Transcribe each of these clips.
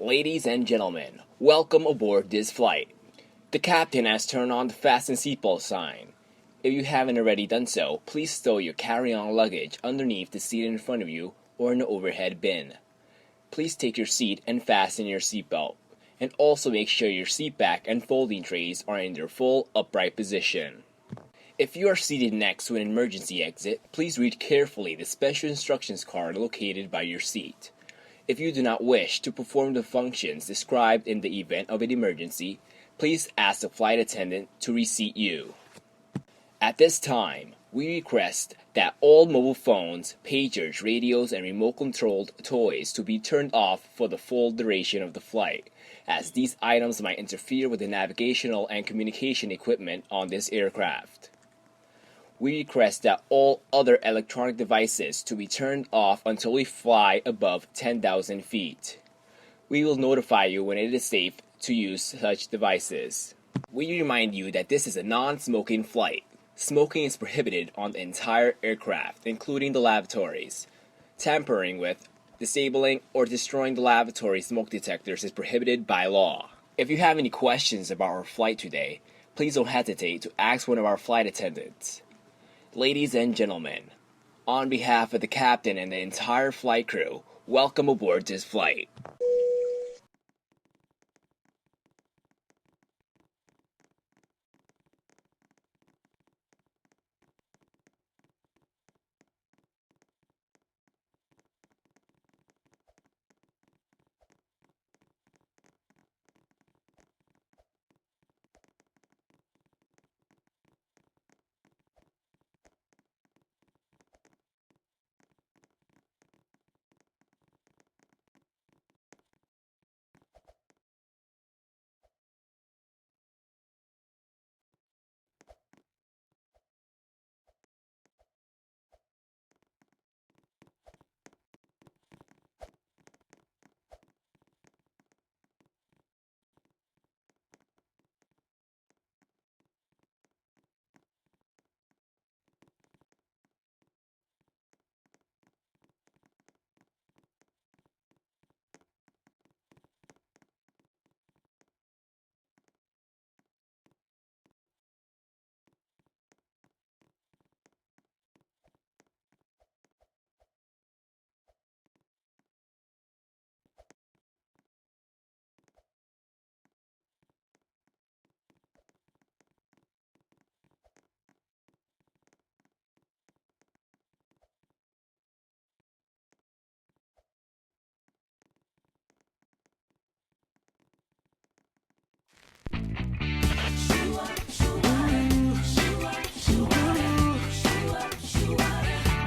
Ladies and gentlemen, welcome aboard this flight. The captain has turned on the fasten seatbelt sign. If you haven't already done so, please stow your carry-on luggage underneath the seat in front of you or in the overhead bin. Please take your seat and fasten your seatbelt, and also make sure your seat back and folding trays are in their full upright position. If you are seated next to an emergency exit, please read carefully the special instructions card located by your seat. If you do not wish to perform the functions described in the event of an emergency, please ask the flight attendant to reseat you. At this time, we request that all mobile phones, pagers, radios, and remote-controlled toys to be turned off for the full duration of the flight, as these items might interfere with the navigational and communication equipment on this aircraft. We request that all other electronic devices to be turned off until we fly above 10,000 feet. We will notify you when it is safe to use such devices. We remind you that this is a non-smoking flight. Smoking is prohibited on the entire aircraft, including the lavatories. Tampering with, disabling, or destroying the lavatory smoke detectors is prohibited by law. If you have any questions about our flight today, please don't hesitate to ask one of our flight attendants. Ladies and gentlemen, on behalf of the captain and the entire flight crew, welcome aboard this flight.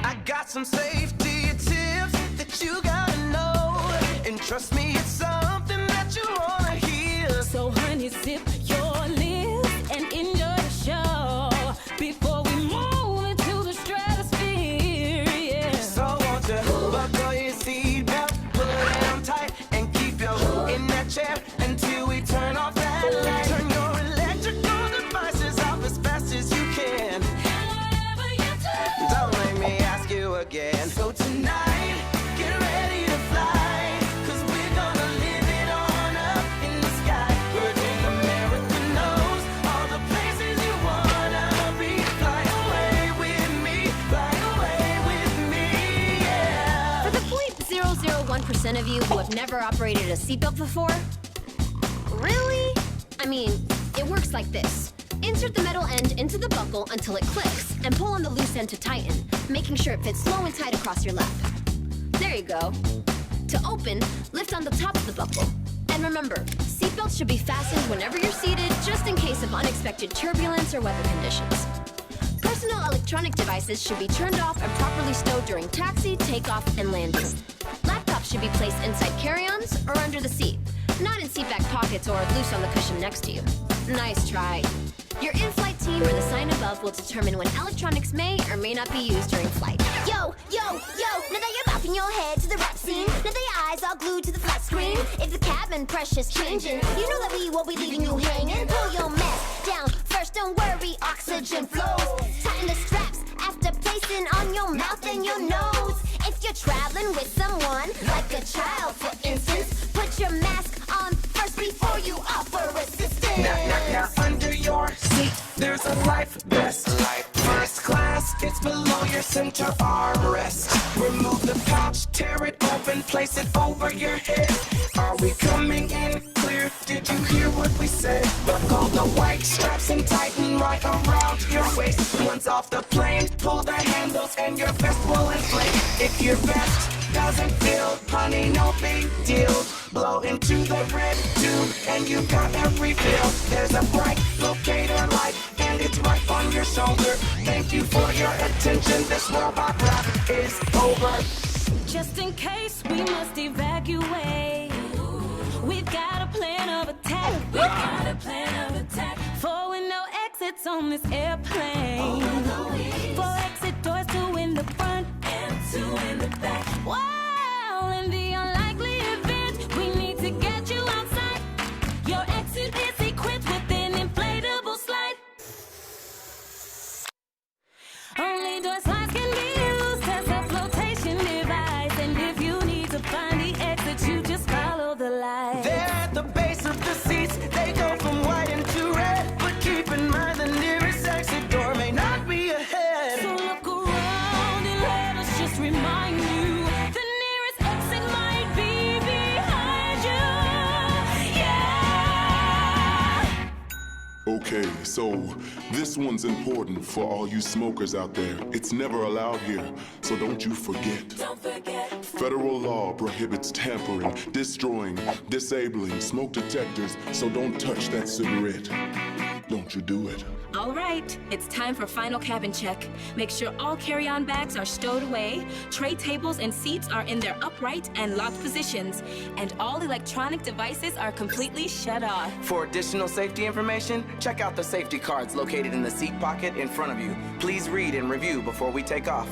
I got some safety tips that you gotta know, and trust me, it's something that you wanna hear. So honey, sip your lips and enjoy the show before we move into the stratosphere, yeah. So won't you buckle your seatbelt, pull it on tight, and keep your in that chair until we turn off that light. Turn your electrical devices off as fast as you can. And whatever you do, Don't make me ask you again. So tonight, get ready to fly, 'cause we're gonna live it on up in the sky. Virgin America knows all the places you wanna be. Fly away with me, yeah. For the 0.001% of you who have never operated a seatbelt before, really? I mean, it works like this. Insert the metal end into the buckle until it clicks, and pull on the loose end to tighten, making sure it fits low and tight across your lap. There you go. To open, lift on the top of the buckle. And remember, seatbelts should be fastened whenever you're seated, just in case of unexpected turbulence or weather conditions. Personal electronic devices should be turned off and properly stowed during taxi, takeoff, and landing. Laptops should be placed inside carry-ons or under the seat, not in seat back pockets or loose on the cushion next to you. Nice try. Your in-flight team or the sign above will determine when electronics may or may not be used during flight. Yo, yo, yo, now that you're bopping your head to the rap scene, now that your eyes all glued to the flat screen, if the cabin pressure's changing, you know that we won't be leaving you hanging. Pull your mask down first, don't worry, oxygen flows. Tighten the straps after placing on your mouth and your nose. If you're traveling with someone, like a child for instance, put your your mask on first before you offer assistance. Now under your seat, there's a life vest. First class, it's below your center armrest. Remove the pouch, tear it open, place it over your head. Are we coming in clear? Did you hear what we said? Buckle the white straps and tighten right around your waist. Once off the plane, pull the handles and your vest will inflate. If your vest doesn't feel, honey, no big deal. Blow into the red tube and you got a refill. There's a bright locator light and it's right on your shoulder. Thank you for your attention. This robot rap is over. Just in case we must evacuate, we've got a plan of attack. We've got a plan of attack. Four and no exits on this airplane. Four exit doors, two in the front and two in the back. Wow, in the unlikely event we need to get you outside, your exit is equipped with an inflatable slide. Only door slides can be used as a flotation device. And if you need to find the exit, you just follow the light. They're at the base of the seats. They go from white into red. But keep in mind the nearest exit door may not be ahead. So look around and let us just remind you, the nearest exit might be behind you. Yeah. Okay, so this one's important for all you smokers out there. It's never allowed here, so don't you forget. Don't forget. Federal law prohibits tampering, destroying, disabling smoke detectors, so don't touch that cigarette. Don't you do it. All right, it's time for final cabin check. Make sure all carry-on bags are stowed away, tray tables and seats are in their upright and locked positions, and all electronic devices are completely shut off. For additional safety information, check out the safety cards located in the seat pocket in front of you. Please read and review before we take off.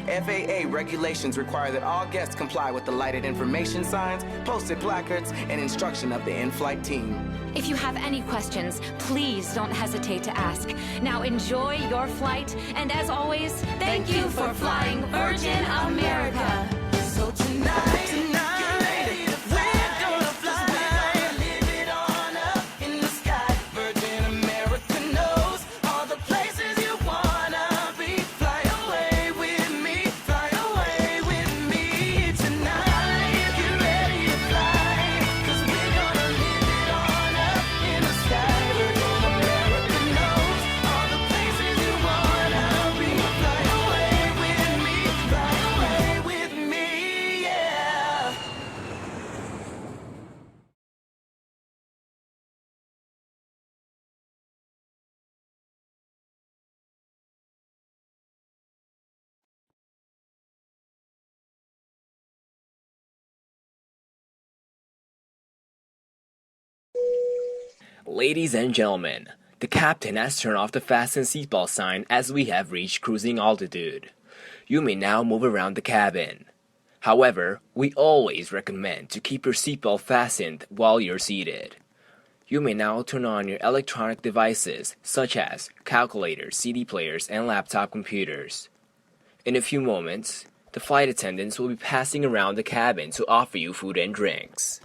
FAA regulations require that all guests comply with the lighted information signs, posted placards, and instruction of the in-flight team. If you have any questions, please don't hesitate to ask. Now enjoy your flight, and as always, thank you for flying Virgin America. So tonight, get ready to fly. We're gonna fly. We're gonna live it on up in the sky. Virgin America knows all the places you wanna be. Fly away with me. Fly away with me tonight. Get ready to fly. 'Cause we're gonna live it on up in the sky. Virgin America knows all the places you wanna be. Fly away with me. Fly away with me, yeah. Ladies and gentlemen, the captain has turned off the fasten seatbelt sign as we have reached cruising altitude. You may now move around the cabin. However, we always recommend to keep your seatbelt fastened while you're seated. You may now turn on your electronic devices such as calculators, CD players, and laptop computers. In a few moments, the flight attendants will be passing around the cabin to offer you food and drinks.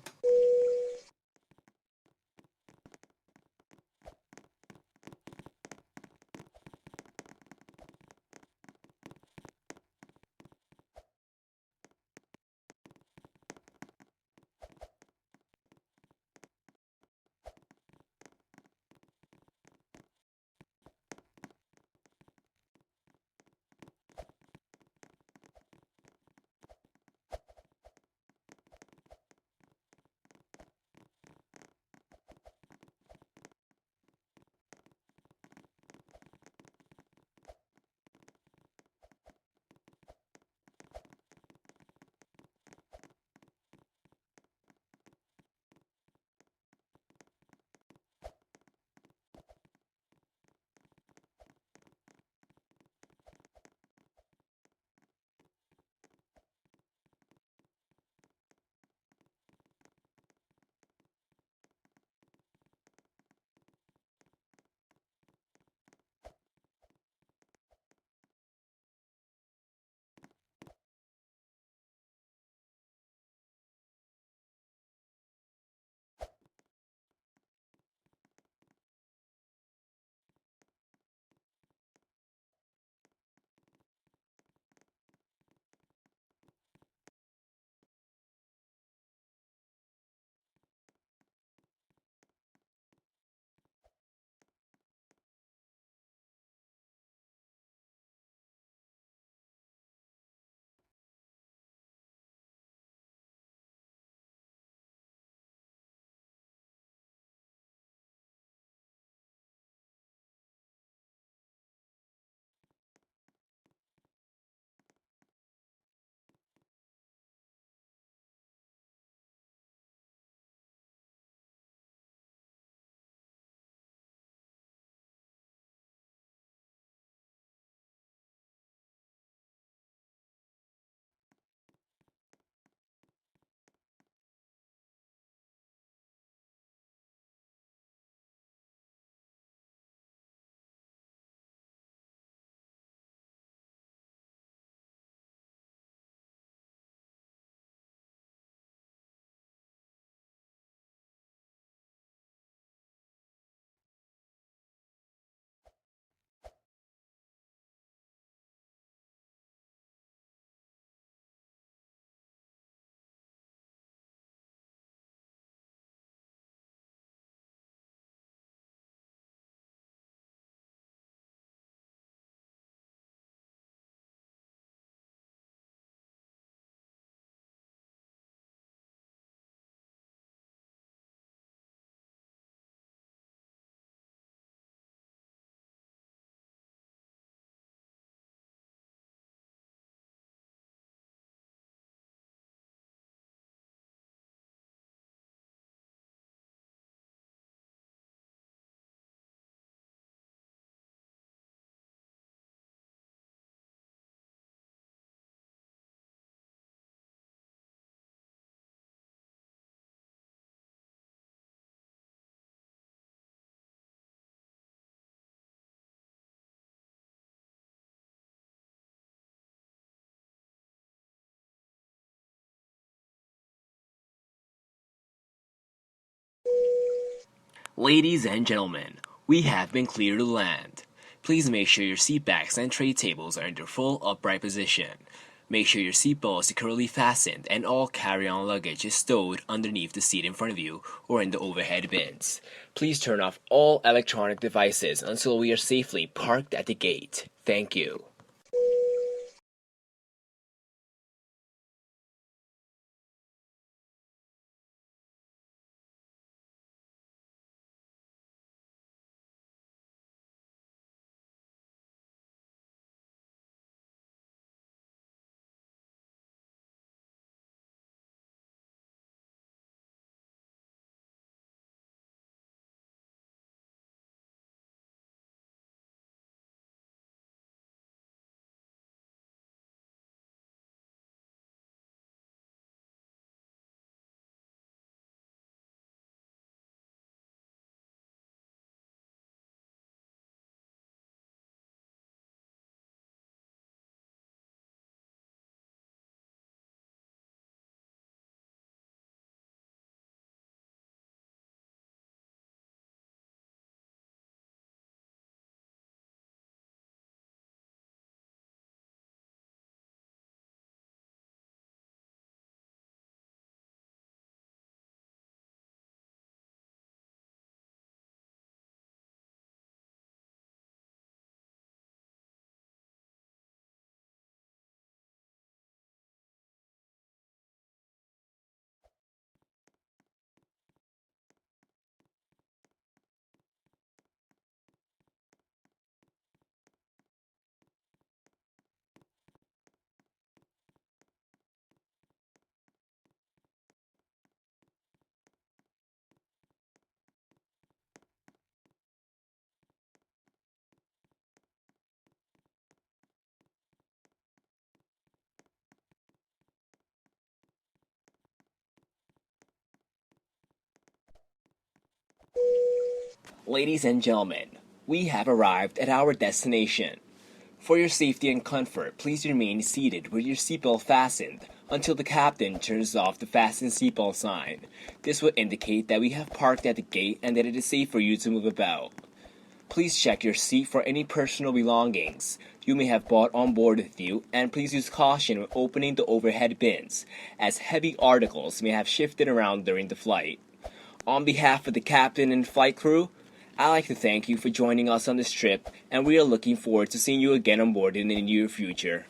Ladies and gentlemen, we have been cleared to land. Please make sure your seat backs and tray tables are in their full upright position. Make sure your seatbelt is securely fastened and all carry-on luggage is stowed underneath the seat in front of you or in the overhead bins. Please turn off all electronic devices until we are safely parked at the gate. Thank you. Ladies and gentlemen, we have arrived at our destination. For your safety and comfort, please remain seated with your seatbelt fastened until the captain turns off the fasten seatbelt sign. This will indicate that we have parked at the gate and that it is safe for you to move about. Please check your seat for any personal belongings you may have brought on board with you, and please use caution when opening the overhead bins, as heavy articles may have shifted around during the flight. On behalf of the captain and flight crew, I'd like to thank you for joining us on this trip, and we are looking forward to seeing you again on board in the near future.